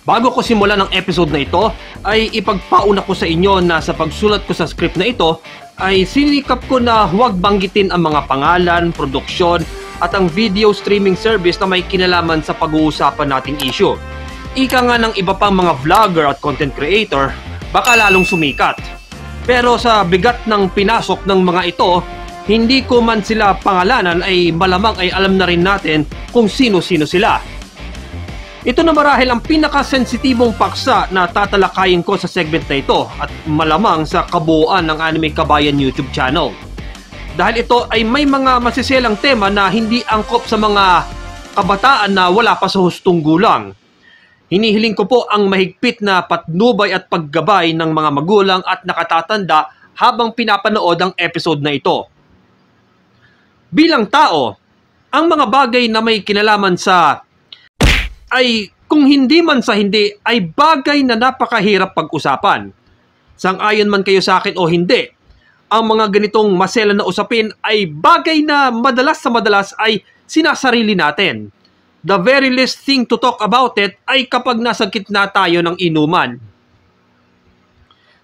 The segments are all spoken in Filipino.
Bago ko simulan ng episode na ito, ay ipagpauna ko sa inyo na sa pagsulat ko sa script na ito, ay sinikap ko na huwag banggitin ang mga pangalan, produksyon, at ang video streaming service na may kinalaman sa pag-uusapan nating issue. Ika nga ng iba pang mga vlogger at content creator, baka lalong sumikat. Pero sa bigat ng pinasok ng mga ito, hindi ko man sila pangalanan ay malamang ay alam na rin natin kung sino-sino sila. Ito na marahil ang pinakasensitibong paksa na tatalakayin ko sa segment na ito at malamang sa kabuuan ng Anime Kabayan YouTube channel. Dahil ito ay may mga masiselang tema na hindi angkop sa mga kabataan na wala pa sa hustong gulang. Hinihiling ko po ang mahigpit na patnubay at paggabay ng mga magulang at nakatatanda habang pinapanood ang episode na ito. Bilang tao, ang mga bagay na may kinalaman sa ay kung hindi man sa hindi ay bagay na napakahirap pag-usapan. Sang-ayon man kayo sa akin o hindi, ang mga ganitong masela na usapin ay bagay na madalas ay sinasarili natin. The very least thing to talk about it ay kapag nasa gitna tayo ng inuman.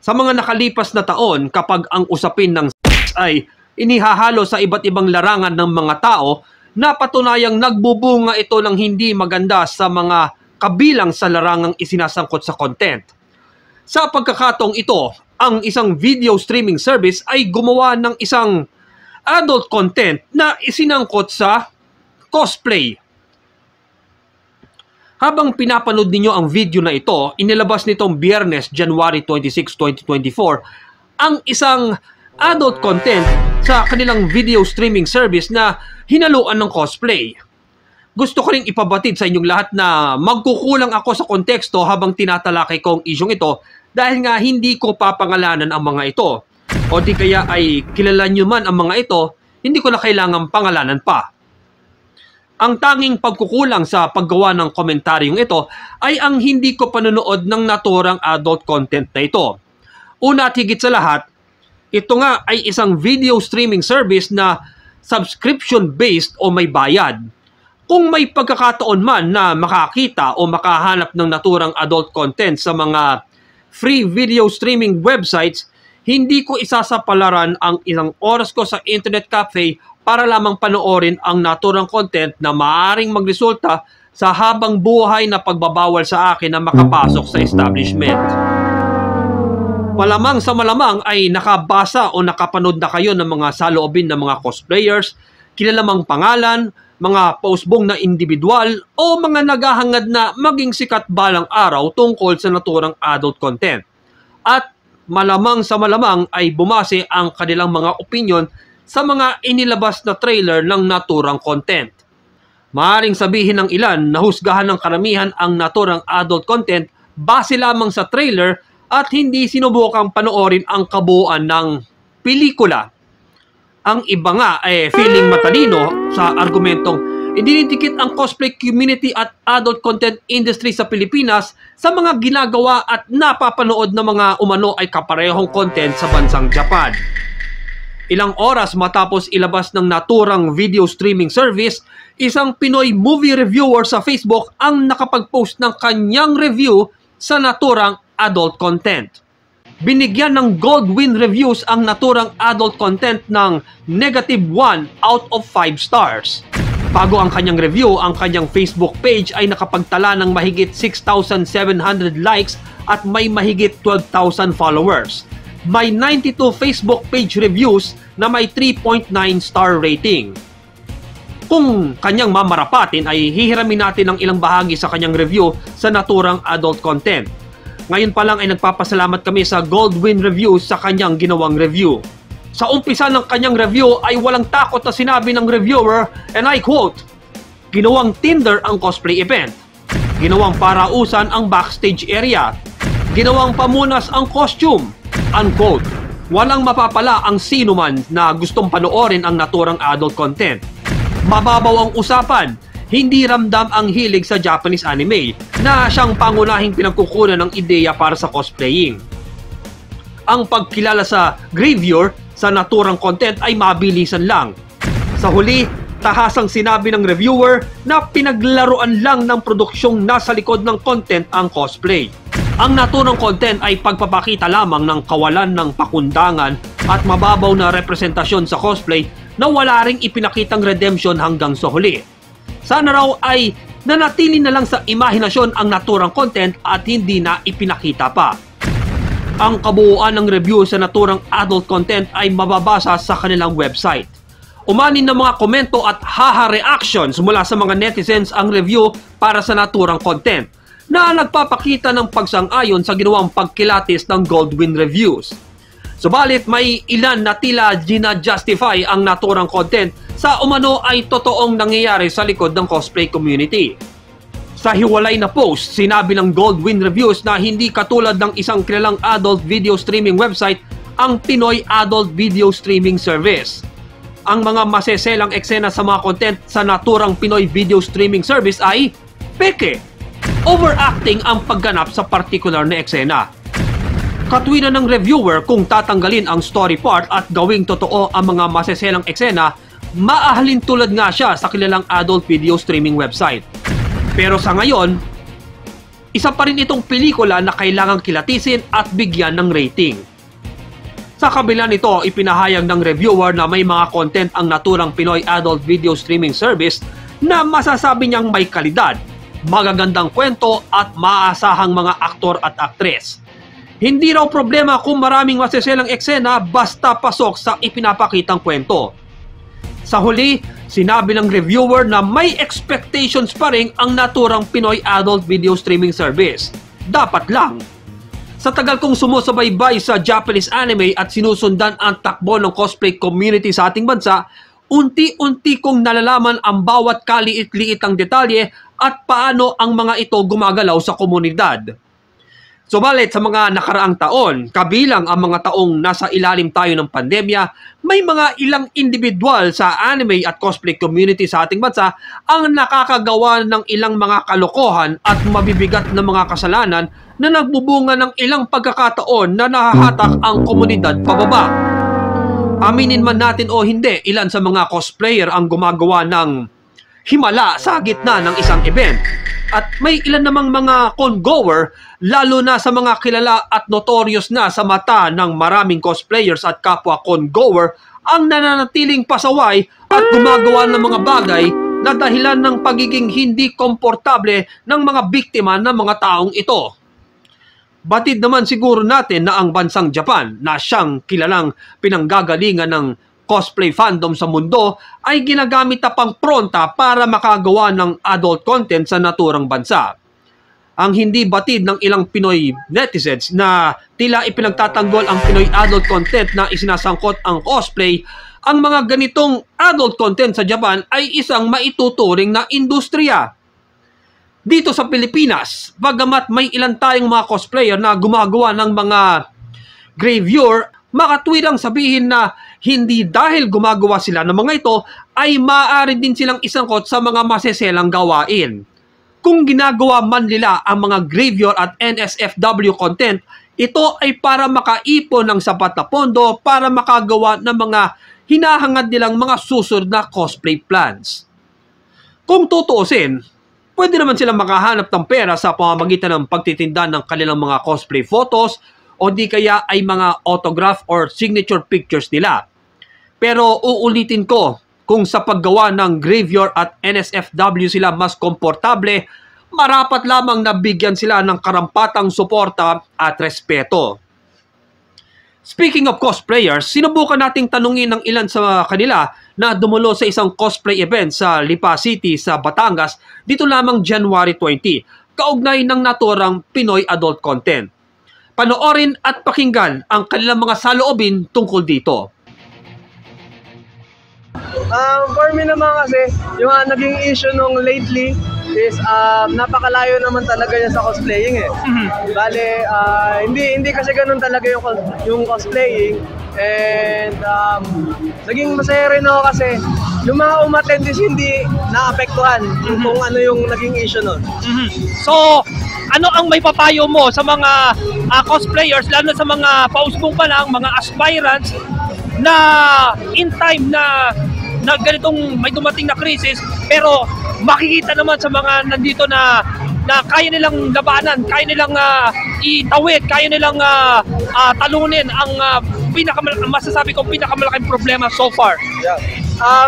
Sa mga nakalipas na taon, kapag ang usapin ng ay inihahalo sa iba't ibang larangan ng mga tao, napatunayang nagbubunga ito ng hindi maganda sa mga kabilang sa larangang isinasangkot sa content. Sa pagkakataong ito, ang isang video streaming service ay gumawa ng isang adult content na isinangkot sa cosplay. Habang pinapanood ninyo ang video na ito, inilabas nitong Biyernes, January 26, 2024, ang isang adult content sa kanilang video streaming service na hinaluan ng cosplay. Gusto ko ring ipabatid sa inyong lahat na magkukulang ako sa konteksto habang tinatalakay ko ang isyong ito dahil nga hindi ko papangalanan ang mga ito. O di kaya ay kilala nyo man ang mga ito, hindi ko na kailangang pangalanan pa. Ang tanging pagkukulang sa paggawa ng komentaryong ito ay ang hindi ko panonood ng naturang adult content na ito. Una at higit sa lahat, ito nga ay isang video streaming service na subscription-based o may bayad. Kung may pagkakataon man na makakita o makahanap ng naturang adult content sa mga free video streaming websites, hindi ko isasapalaran ang ilang oras ko sa internet cafe para lamang panoorin ang naturang content na maaaring magresulta sa habang buhay na pagbabawal sa akin na makapasok sa establishment. Malamang sa malamang ay nakabasa o nakapanood na kayo ng mga saloobin ng mga cosplayers, kilalamang pangalan, mga pausbong na individual o mga naghahangad na maging sikat balang araw tungkol sa naturang adult content. At malamang sa malamang ay bumase ang kanilang mga opinion sa mga inilabas na trailer ng naturang content. Maaaring sabihin ng ilan na husgahan ng karamihan ang naturang adult content base lamang sa trailer at hindi sinubukang panoorin ang kabuuan ng pelikula. Ang iba nga ay feeling matalino sa argumentong idinidikit ang cosplay community at adult content industry sa Pilipinas sa mga ginagawa at napapanood na mga umano ay kaparehong content sa bansang Japan. Ilang oras matapos ilabas ng naturang video streaming service, isang Pinoy movie reviewer sa Facebook ang nakapag-post ng kanyang review sa naturang adult content. Binigyan ng Goldwyn Reviews ang naturang adult content ng -1 out of 5 stars. Bago ang kanyang review, ang kanyang Facebook page ay nakapagtala ng mahigit 6,700 likes at may mahigit 12,000 followers. May 92 Facebook page reviews na may 3.9 star rating. Kung kanyang mamarapatin ay hihiramin natin ang ilang bahagi sa kanyang review sa naturang adult content. Ngayon pa lang ay nagpapasalamat kami sa Goldwyn Reviews sa kanyang ginawang review. Sa umpisa ng kanyang review ay walang takot na sinabi ng reviewer, and I quote, "Ginawang Tinder ang cosplay event. Ginawang parausan ang backstage area. Ginawang pamunas ang costume." Unquote. Walang mapapala ang sino man na gustong panoorin ang naturang adult content. Mababaw ang usapan, hindi ramdam ang hilig sa Japanese anime na siyang pangunahing pinagkukunan ng ideya para sa cosplaying. Ang pagkilala sa graveyard sa naturang content ay mabilisan lang. Sa huli, tahasang sinabi ng reviewer na pinaglaruan lang ng produksyong nasa likod ng content ang cosplay. Ang naturang content ay pagpapakita lamang ng kawalan ng pakundangan at mababaw na representasyon sa cosplay na wala ring ipinakitang redemption hanggang sa huli. Sana raw ay nanatili na lang sa imahinasyon ang naturang content at hindi na ipinakita pa. Ang kabuuan ng review sa naturang adult content ay mababasa sa kanilang website. Umanin ng mga komento at haha reactions mula sa mga netizens ang review para sa naturang content na nagpapakita ng pagsang-ayon sa ginawang pagkilatis ng Goldwyn Reviews. Subalit may ilan na tila gina-justify ang naturang content sa umano ay totoong nangyayari sa likod ng cosplay community. Sa hiwalay na post, sinabi ng Goldwyn Reviews na hindi katulad ng isang kilalang adult video streaming website ang Pinoy Adult Video Streaming Service. Ang mga maseselang eksena sa mga content sa naturang Pinoy Video Streaming Service ay peke. Overacting ang pagganap sa particular na eksena. Katwiran ng reviewer kung tatanggalin ang story part at gawing totoo ang mga maseselang eksena, maahalin tulad nga siya sa kilalang adult video streaming website. Pero sa ngayon, isa pa rin itong pelikula na kailangang kilatisin at bigyan ng rating. Sa kabila nito, ipinahayag ng reviewer na may mga content ang naturang Pinoy Adult Video Streaming Service na masasabi niyang may kalidad, magagandang kwento at maasahang mga aktor at aktres. Hindi raw problema kung maraming maseselang eksena basta pasok sa ipinapakitang kwento. Sa huli, sinabi ng reviewer na may expectations pa rin ang naturang Pinoy Adult Video Streaming Service. Dapat lang. Sa tagal kong sumusubaybay sa Japanese anime at sinusundan ang takbo ng cosplay community sa ating bansa, unti-unti kong nalalaman ang bawat kaliit-liitang detalye at paano ang mga ito gumagalaw sa komunidad. Subalit sa mga nakaraang taon, kabilang ang mga taong nasa ilalim tayo ng pandemya, may mga ilang individual sa anime at cosplay community sa ating bansa ang nakakagawa ng ilang mga kalokohan at mabibigat na mga kasalanan na nagbubunga ng ilang pagkakataon na nahahatak ang komunidad pababa. Aminin man natin o hindi, ilan sa mga cosplayer ang gumagawa ng himala sa gitna ng isang event. At may ilan namang mga con-goer, lalo na sa mga kilala at notorious na sa mata ng maraming cosplayers at kapwa con-goer, ang nananatiling pasaway at gumagawa ng mga bagay na dahilan ng pagiging hindi komportable ng mga biktima ng mga taong ito. Batid naman siguro natin na ang bansang Japan, na siyang kilalang pinanggagalingan ng cosplay fandom sa mundo, ay ginagamit na pangpronta para makagawa ng adult content sa naturang bansa. Ang hindi batid ng ilang Pinoy netizens na tila ipinagtatanggol ang Pinoy adult content na isinasangkot ang cosplay, ang mga ganitong adult content sa Japan ay isang maituturing na industriya. Dito sa Pilipinas, bagamat may ilan tayong mga cosplayer na gumagawa ng mga gravure, makatwirang sabihin na hindi dahil gumagawa sila ng mga ito ay maaari din silang isangkot sa mga maseselang gawain. Kung ginagawa man nila ang mga gravure at NSFW content, ito ay para makaipon ng sapat na pondo para makagawa ng mga hinahangad nilang mga susunod na cosplay plans. Kung tutuusin, pwede naman silang makahanap ng pera sa pamamagitan ng pagtitinda ng kanilang mga cosplay photos o di kaya ay mga autograph or signature pictures nila. Pero uulitin ko, kung sa paggawa ng gravure at NSFW sila mas komportable, marapat lamang na bigyan sila ng karampatang suporta at respeto. Speaking of cosplayers, sinubukan nating tanungin ng ilan sa kanila na dumulo sa isang cosplay event sa Lipa City sa Batangas dito lamang January 20, kaugnay ng naturang Pinoy adult content. Panoorin at pakinggan ang kanilang mga saloobin tungkol dito. For me naman kasi, yung naging issue nung lately is napakalayo naman talaga niya sa cosplaying eh. Bale, hindi kasi ganun talaga yung cosplaying. And naging masaya rin ako kasi yung mga umattend is hindi naapektuhan kung ano yung naging issue nun. So, ano ang may papayo mo sa mga cosplayers, lalo sa mga pausbong pa lang, mga aspirants na in time na na ganitong may dumating na krisis, pero makikita naman sa mga nandito na kaya nilang labanan, kaya nilang itawid, kaya nilang talunin ang masasabi kong pinakamalaking problema so far. Yeah.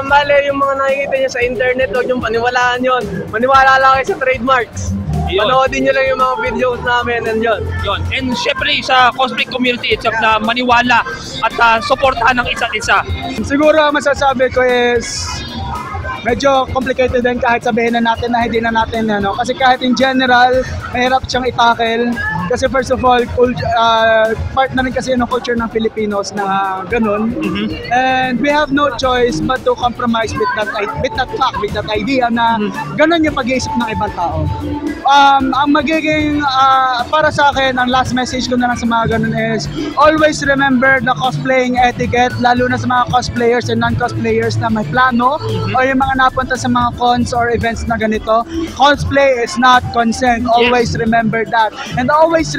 Bale, yung mga nakikita niyo sa internet, huwag niyong paniwalaan yun. Maniwala lang kayo sa trademarks. Yun. Panoodin niyo lang yung mga videos namin, nandiyon. Yun. And syempre sa cosplay community itself na maniwala at suportahan ng isa't isa. Siguro ang masasabi ko is medyo complicated din kahit sabihin na natin na hindi na natin kasi kahit in general mahirap siyang i-tackle kasi first of all part na rin kasi ng culture ng Filipinos na ganun and we have no choice but to compromise with that idea na ganun yung pag-iisip ng ibang tao. Ang magiging para sa akin ang last message ko na lang sa mga ganun is always remember the cosplaying etiquette, lalo na sa mga cosplayers and non-cosplayers na may plano o yung mga napunta sa mga cons or events na ganito. Cosplay is not consent. Always remember that. And always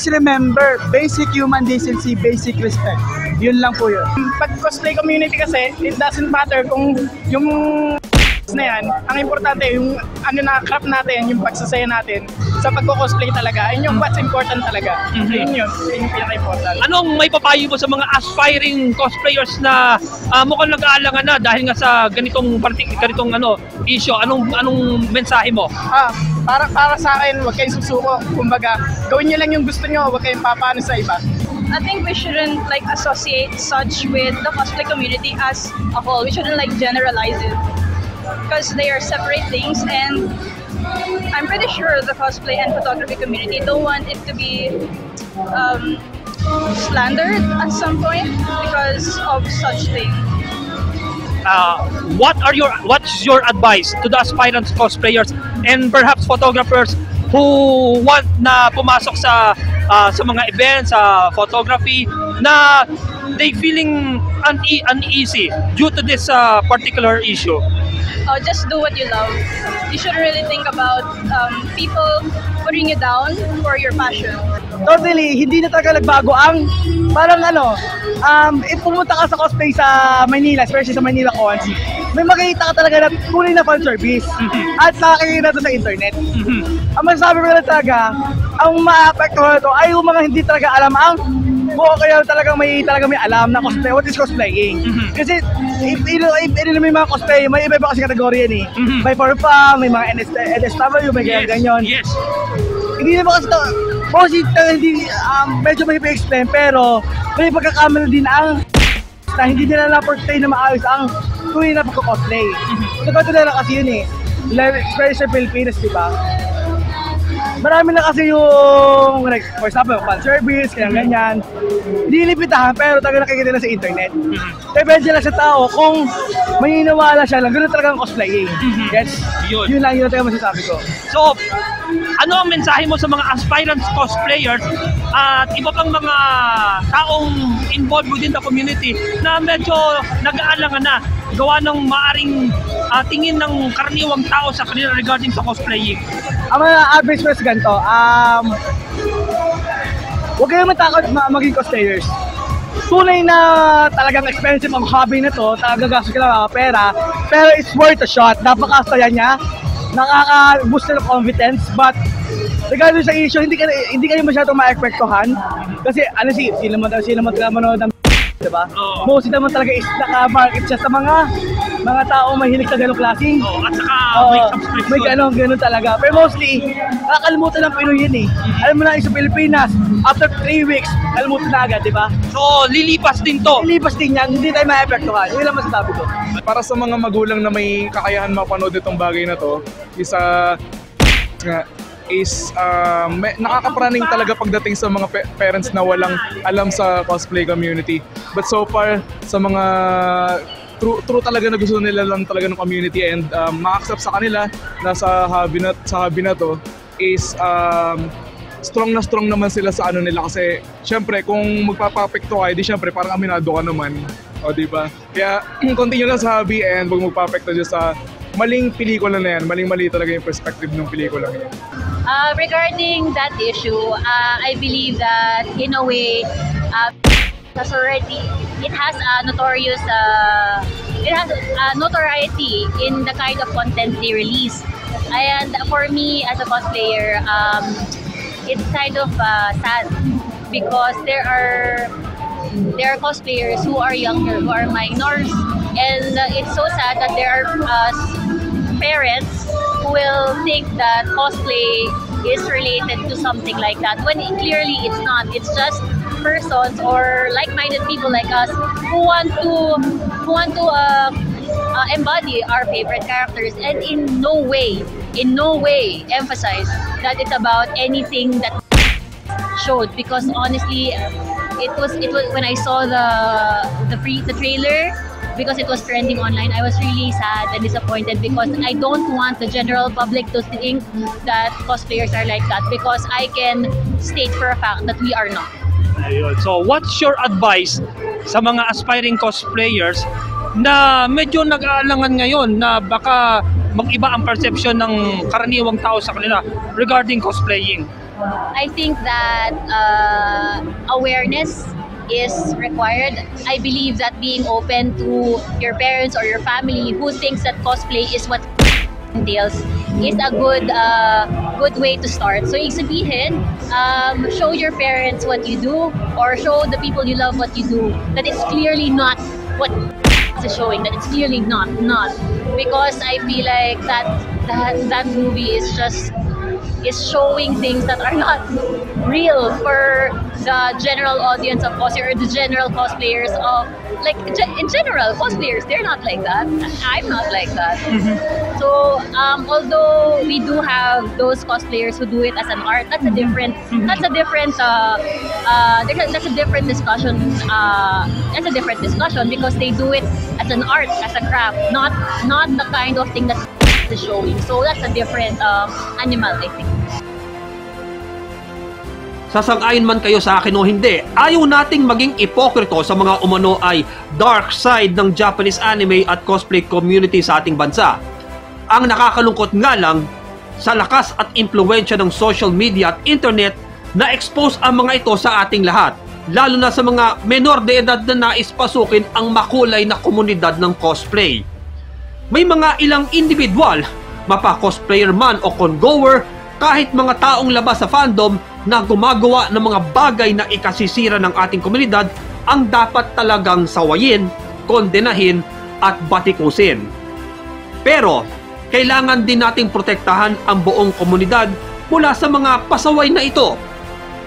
remember basic human decency, basic respect. Yun lang po yun. Pag cosplay community kasi, it doesn't matter kung yung na yan, ang importante yung craft natin, yung pagsasaya natin sa pagko-cosplay talaga, yun yung what's important talaga. Yun yung pinaka-important. Anong may papayo mo sa mga aspiring cosplayers na mukhang nag-aalangan na dahil nga sa ganitong issue? Anong mensahe mo? Para sa akin, huwag kayong susuko. Kumbaga, gawin nyo lang yung gusto nyo, huwag kayong papaano sa iba. I think we shouldn't associate such with the cosplay community as a whole. We shouldn't generalize it because they are separate things, and I'm pretty sure the cosplay and photography community don't want it to be slandered at some point because of such thing. What's your advice to the aspirant cosplayers and perhaps photographers who want na pumasok sa mga events, sa photography, na they feeling uneasy due to this particular issue? Just do what you love. You shouldn't really think about people putting you down for your passion. Totally, hindi na talaga nagbago ang parang if pumunta ka sa cosplay sa Manila, especially sa Manila Cons, may makikita ka talaga na tunay na fan service at nakikita to sa internet. Ang masasabi ko na talaga, ang ma-apektuhan ito ay yung mga hindi talaga alam ang kaya talagang may alam na cosplay, what is cosplaying. Kasi if may mga cosplay, may iba-iba kasi kategorya yan eh. May for fun, may mga NSW, may ganyan. Yes. Hindi naman kasi hindi medyo may explain pero may pagkakamali din ang na hindi nila na-portray na maayos ang tunay na pagka-cosplay. So ganito na lang kasi yun eh. Especially sa Pilipinas, di ba? Marami na kasi yung, for example, fan service, ganyan. Hindi limitahan, pero talaga nakikita na sa internet. Depende lang sa tao kung maniniwala siya lang, gano'n talaga ang cosplaying. Yes, yun lang talaga masasabi ko. So, ano ang mensahe mo sa mga aspirant cosplayers at iba pang mga taong involved within the community na medyo nag-aalangan na gawa ng maaring tingin ng karaniwang tao sa kanila regarding sa cosplaying? Ang mga advice ko sa ganito, huwag kayong matakot maging cosplayers. Tunay na talagang expensive ang hobby na to, talagang gastos ka lang mga pera, pero it's worth a shot. Napakasaya niya, nakaka-boost ng confidence, but regarding sa issue, hindi kayo masyadong ma-expectohan. Kasi sino naman talaga manood ng diba? Mostly naman talaga is naka-market siya sa mga tao mahilig sa ganong klaseng. At saka may subscription. May ganun talaga. Pero mostly, nakakalimutan ng Pinoy yun eh. Alam mo na sa Pilipinas, after 3 weeks, kalimutan na agad, di ba? So, lilipas din to. Lilipas din yan, hindi tayo ma-epektuhan. Yun lang masasabi ko. Para sa mga magulang na may kakayahan mapanood itong bagay na to, nakakapraning talaga pagdating sa mga parents na walang alam sa cosplay community. But so far, sa mga true talaga na gusto nila lang talaga ng community and ma-accept sa kanila na sa hobby na to is strong naman sila sa nila kasi syempre kung magpapapekto ka, di syempre parang aminado ka naman. O diba? Kaya continue lang sa hobby and huwag magpapekto dyan sa maling pelikula na yan. Maling-mali talaga yung perspective ng pelikula na yan. Regarding that issue, I believe that in a way, it has a notorious it has notoriety in the kind of content they release. And for me as a cosplayer, it's kind of sad because there are cosplayers who are younger, who are minors, and it's so sad that there are parents who will think that cosplay is related to something like that when clearly it's not. It's just persons or like-minded people like us who want to embody our favorite characters, and in no way emphasize that it's about anything that showed, because honestly it was when I saw the trailer, because it was trending online, I was really sad and disappointed because I don't want the general public to think that cosplayers are like that, because I can state for a fact that we are not. Ayun. So what's your advice sa mga aspiring cosplayers na medyo nag-aalangan ngayon na baka mag-iba ang perception ng karaniwang tao sa kanila regarding cosplaying? I think that awareness is required. I believe that being open to your parents or your family who thinks that cosplay is what entails is a good way to start. So ibig sabihin, show your parents what you do, or show the people you love what you do, that it's clearly not what is showing, that it's clearly not, because I feel like that movie is showing things that are not real for the general audience of cosplay, or the general cosplayers of, like, in general, cosplayers, they're not like that. I'm not like that. So although we do have those cosplayers who do it as an art, that's a different discussion. That's a different discussion, because they do it as an art, as a craft, not the kind of thing that is showing. So that's a different animal, I think. Sasang-ayon man kayo sa akin o hindi, ayaw nating maging ipokrito sa mga umano ay dark side ng Japanese anime at cosplay community sa ating bansa. Ang nakakalungkot nga lang, sa lakas at impluwensya ng social media at internet, na-expose ang mga ito sa ating lahat, lalo na sa mga menor de edad na nais pasukin ang makulay na komunidad ng cosplay. May mga ilang individual, mapa-cosplayer man o con-goer, kahit mga taong labas sa fandom na gumagawa ng mga bagay na ikasisira ng ating komunidad ang dapat talagang sawayin, kondenahin at batikusin. Pero, kailangan din nating protektahan ang buong komunidad mula sa mga pasaway na ito.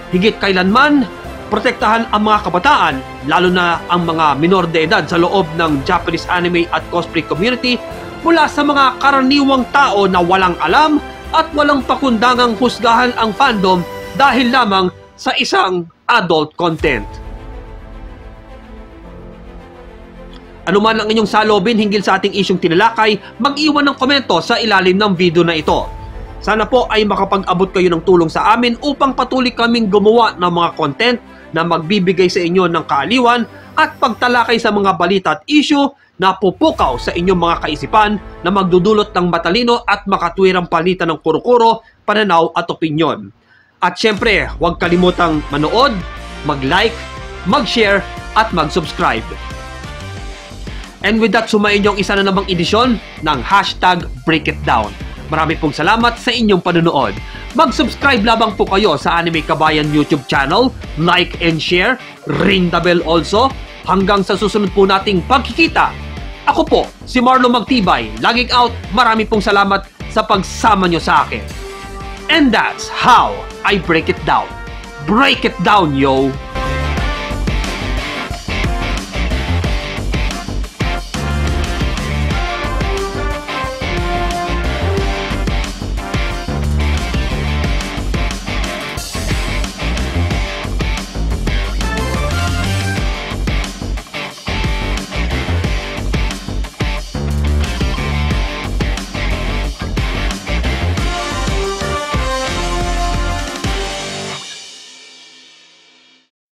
Higit kailanman, protektahan ang mga kabataan, lalo na ang mga minor de edad sa loob ng Japanese anime at cosplay community mula sa mga karaniwang tao na walang alam at walang pakundangang husgahan ang fandom dahil lamang sa isang adult content. Ano man ang inyong salobin hinggil sa ating isyong tinalakay, mag-iwan ng komento sa ilalim ng video na ito. Sana po ay makapag-abot kayo ng tulong sa amin upang patuloy kaming gumawa ng mga content na magbibigay sa inyo ng kaaliwan at pagtalakay sa mga balita at issue na pupukaw sa inyong mga kaisipan na magdudulot ng matalino at makatwirang palitan ng kuro-kuro, pananaw at opinyon. At syempre, huwag kalimutang manood, mag-like, mag-share at mag-subscribe. And with that, sumayin yung isa na namang edisyon ng #BreakItDown. Marami pong salamat sa inyong panunood. Mag-subscribe lamang po kayo sa Anime Kabayan YouTube channel, like and share, ring the bell also. Hanggang sa susunod po nating pagkikita. Ako po, si Marlo Magtibay, laging out. Marami pong salamat sa pagsama nyo sa akin. And that's how I break it down. Break it down, yo!